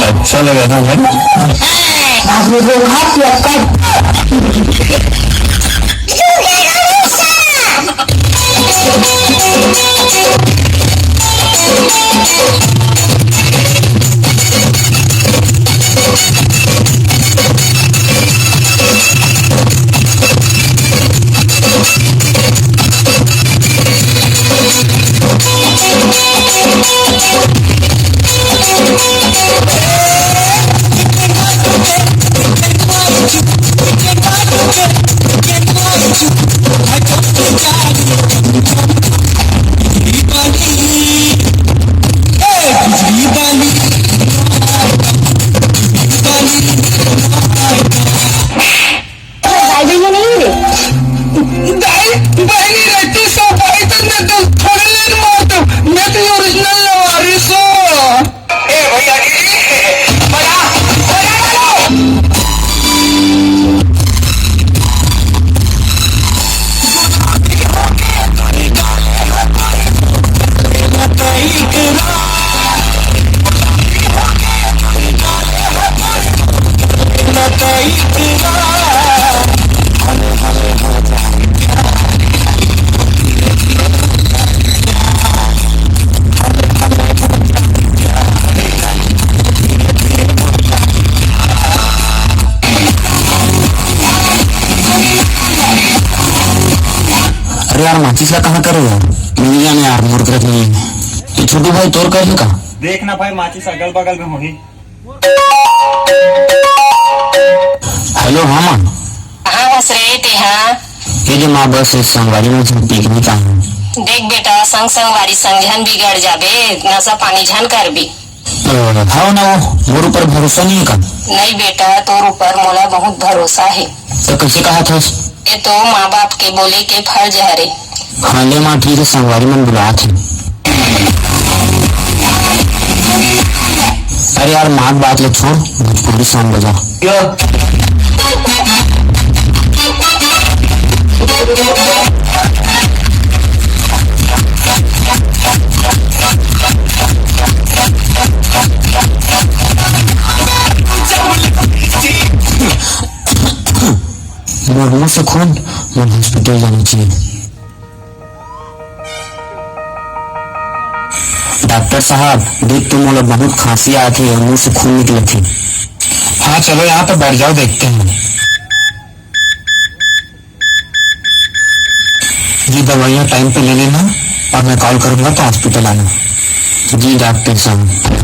अच्छा लगा था भाई। अरे यार माचिस का कहाँ करे यार, मिल जाने यार, मोर करत नहीं है। तो छोटू भाई तोर कर का देखना भाई, माचिस अगल बगल में होगी। हेलो हाँ माँ, कहाँ बस रहे थे? हाँ ये जो माँ बस संगवारी में पिकनिक आए हैं। देख बेटा, संग संगवारी संगझन बिगड़ जाबे, नशा पानी झन कर भी। हाँ ना, वो मोर ऊपर भरोसा नहीं है का? नहीं बेटा, तोर ऊपर मोला बहुत भरोसा है। तो कैसे कहा था? ये तो माँ बाप के बोले के फर्ज है रे। हाँ ले माँ, ठीक है, संगवारी में बुला थे। अरे यार माँ बात ले छोड़, भोजपुरी सॉन्ग बजा। मुंह से खून, मुझे हॉस्पिटल जाना चाहिए। डॉक्टर साहब देख, तुम लोग बहुत खांसी आई थी और मुंह से खून निकले थी। हाँ चलो यहाँ पे बैठ जाओ, देखते हैं। जी दवाइयाँ टाइम पे ले लेना और मैं कॉल करूंगा तो हॉस्पिटल आना। जी डॉक्टर साहब।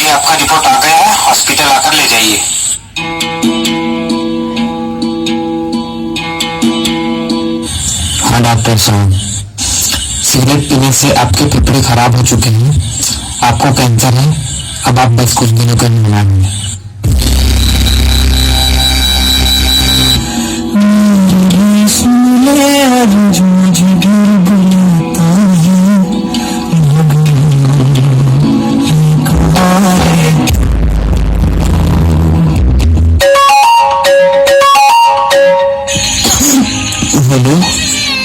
आपका रिपोर्ट आ गया है, हॉस्पिटल आकर ले जाइए। हाँ डॉक्टर साहब, सिगरेट पीने से आपके फेफड़े खराब हो चुके हैं, आपको कैंसर है, अब आप बस कुछ दिनों का निर्माण है।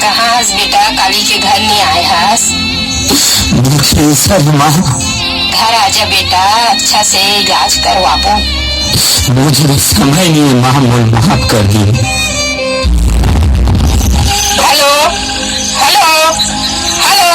कहाँ हस बेटा, कैसा है माँ? घर आजा बेटा, अच्छा से इलाज करवाबो। मुझे समय नहीं है माँ, मुझे माफ कर दी। Hello hello hello.